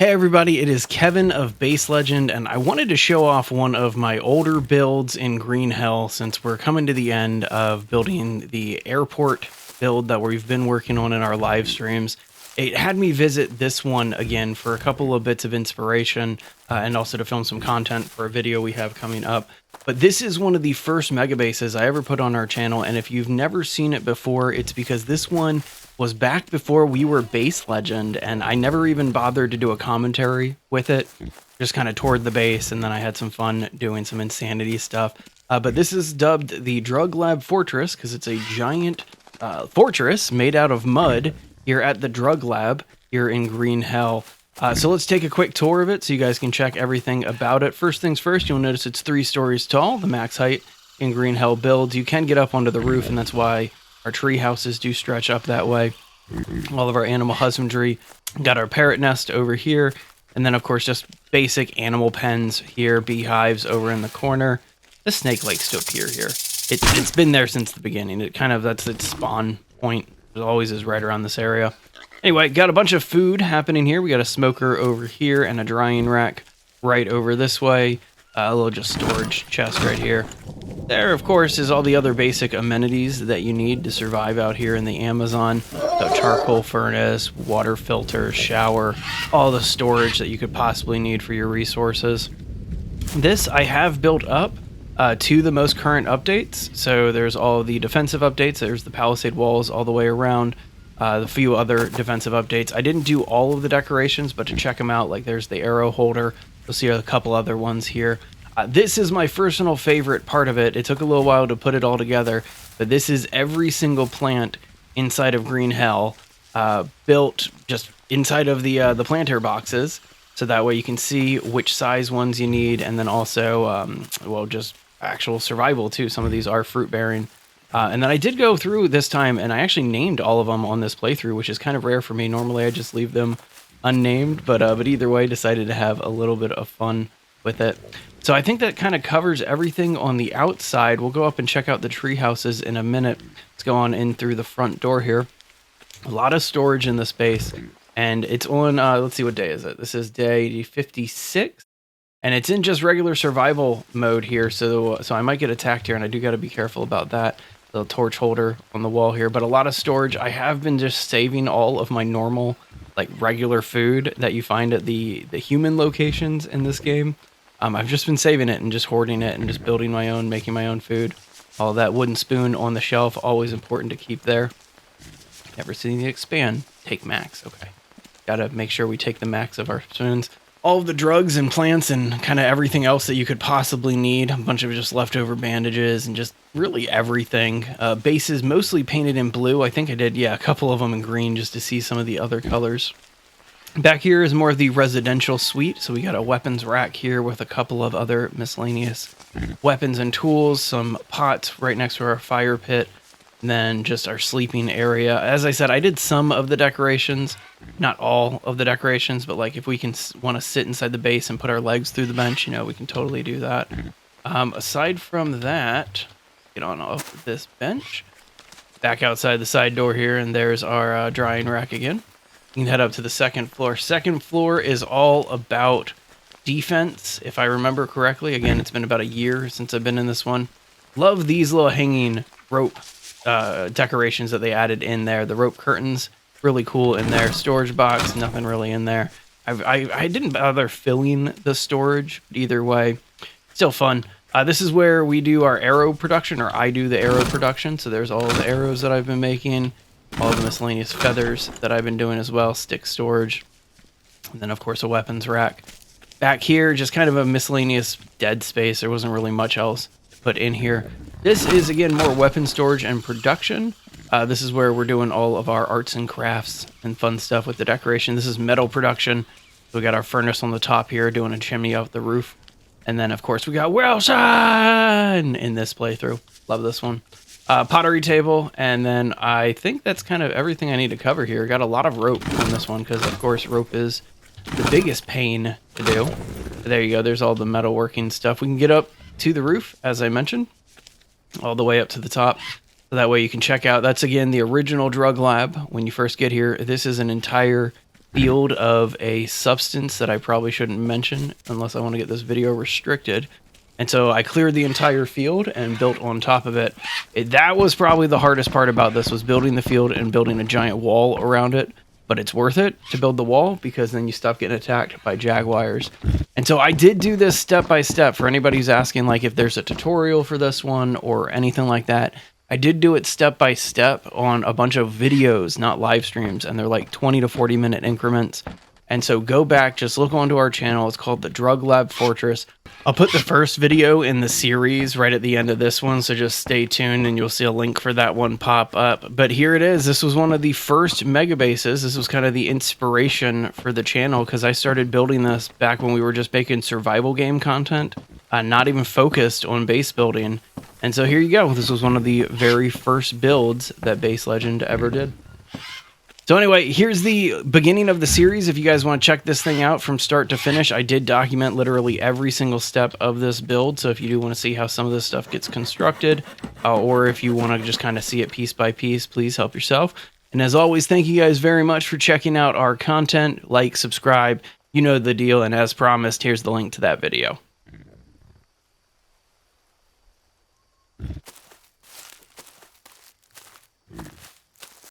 Hey everybody, it is Kevin of Base Legend, and I wanted to show off one of my older builds in Green Hell since we're coming to the end of building the airport build that we've been working on in our live streams. It had me visit this one again for a couple of bits of inspiration and also to film some content for a video we have coming up. But this is one of the first mega bases I ever put on our channel, and if you've never seen it before, it's because this one was back before we were Base Legend, and I never even bothered to do a commentary with it. Just kind of toured the base, and then I had some fun doing some insanity stuff. But this is dubbed the Drug Lab Fortress because it's a giant fortress made out of mud here at the Drug Lab here in Green Hell. So let's take a quick tour of it so you guys can check everything about it. First things first, you'll notice it's 3 stories tall, the max height in Green Hell builds. You can get up onto the roof, and that's why our tree houses do stretch up that way. All of our animal husbandry. Got our parrot nest over here. And then, of course, just basic animal pens here. Beehives over in the corner. The snake likes to appear here. It's been there since the beginning. That's its spawn point. It always is right around this area. Anyway, got a bunch of food happening here. We got a smoker over here and a drying rack right over this way. A little just storage chest right here. There, of course, is all the other basic amenities that you need to survive out here in the Amazon. So charcoal furnace, water filter, shower, all the storage that you could possibly need for your resources. This I have built up to the most current updates. So there's all the defensive updates. There's the palisade walls all the way around. The few other defensive updates. I didn't do all of the decorations, but to check them out, like there's the arrow holder. You'll see a couple other ones here. This is my personal favorite part of it. It took a little while to put it all together, but this is every single plant inside of Green Hell built just inside of the planter boxes, so that way you can see which size ones you need, and then also, well, just actual survival too. Some of these are fruit bearing. And then I did go through this time, and I actually named all of them on this playthrough, which is kind of rare for me. Normally I just leave them unnamed, but either way, decided to have a little bit of fun with it. So I think that kind of covers everything on the outside. We'll go up and check out the tree houses in a minute. Let's go on in through the front door here. A lot of storage in the space, and it's on, let's see, what day is it? This is day 56, and it's in just regular survival mode here, so I might get attacked here, and I do got to be careful about that. The torch holder on the wall here, but a lot of storage. I have been just saving all of my normal, like regular food that you find at the human locations in this game. I've just been saving it and just hoarding it and just building my own, making my own food. All that wooden spoon on the shelf, always important to keep there. Never seen the expand. Take max. Okay. Gotta make sure we take the max of our spoons. All of the drugs and plants and kind of everything else that you could possibly need. A bunch of just leftover bandages and just really everything. Bases mostly painted in blue. I think I did, yeah, a couple of them in green just to see some of the other colors. Back here is more of the residential suite. So we got a weapons rack here with a couple of other miscellaneous weapons and tools. Some pots right next to our fire pit. And then just our sleeping area. As I said, I did some of the decorations, not all of the decorations, but like if we can want to sit inside the base and put our legs through the bench, you know, we can totally do that. Aside from that, get on off this bench, back outside the side door here, and there's our drying rack again. You can head up to the second floor. Second floor is all about defense, if I remember correctly. Again, it's been about a year since I've been in this one. Love these little hanging rope decorations that they added in there. The rope curtains, really cool in there. Storage box, nothing really in there. I didn't bother filling the storage, but either way, still fun. This is where we do our arrow production, or I do the arrow production. So there's all the arrows that I've been making, all the miscellaneous feathers that I've been doing as well, stick storage, and then of course a weapons rack. Back here, just kind of a miscellaneous dead space. There wasn't really much else put in here. This is again more weapon storage and production. This is where we're doing all of our arts and crafts and fun stuff with the decoration. This is metal production. We got our furnace on the top here, doing a chimney off the roof, and then of course we got Wilson in this playthrough. Love this one. Pottery table, and then I think that's kind of everything I need to cover here. Got a lot of rope on this one because of course rope is the biggest pain to do. There you go. There's all the metalworking stuff. We can get up to the roof, as I mentioned, all the way up to the top. So that way you can check out, that's again the original drug lab when you first get here. This is an entire field of a substance that I probably shouldn't mention unless I want to get this video restricted. And so I cleared the entire field and built on top of it. That was probably the hardest part about this, was building the field and building a giant wall around it. But it's worth it to build the wall because then you stop getting attacked by jaguars. And so I did do this step by step for anybody who's asking, like, if there's a tutorial for this one or anything like that. I did do it step by step on a bunch of videos, not live streams, and they're like 20 to 40 minute increments. And so go back, just look onto our channel. It's called the Drug Lab Fortress. I'll put the first video in the series right at the end of this one, so just stay tuned and you'll see a link for that one pop up. But here it is. This was one of the first mega bases. This was kind of the inspiration for the channel because I started building this back when we were just making survival game content, not even focused on base building. And so here you go. This was one of the very first builds that Base Legend ever did. So anyway, here's the beginning of the series. If you guys want to check this thing out from start to finish, I did document literally every single step of this build. So if you do want to see how some of this stuff gets constructed, or if you want to just kind of see it piece by piece, please help yourself. And as always, thank you guys very much for checking out our content. Like, subscribe, you know the deal. And as promised, here's the link to that video.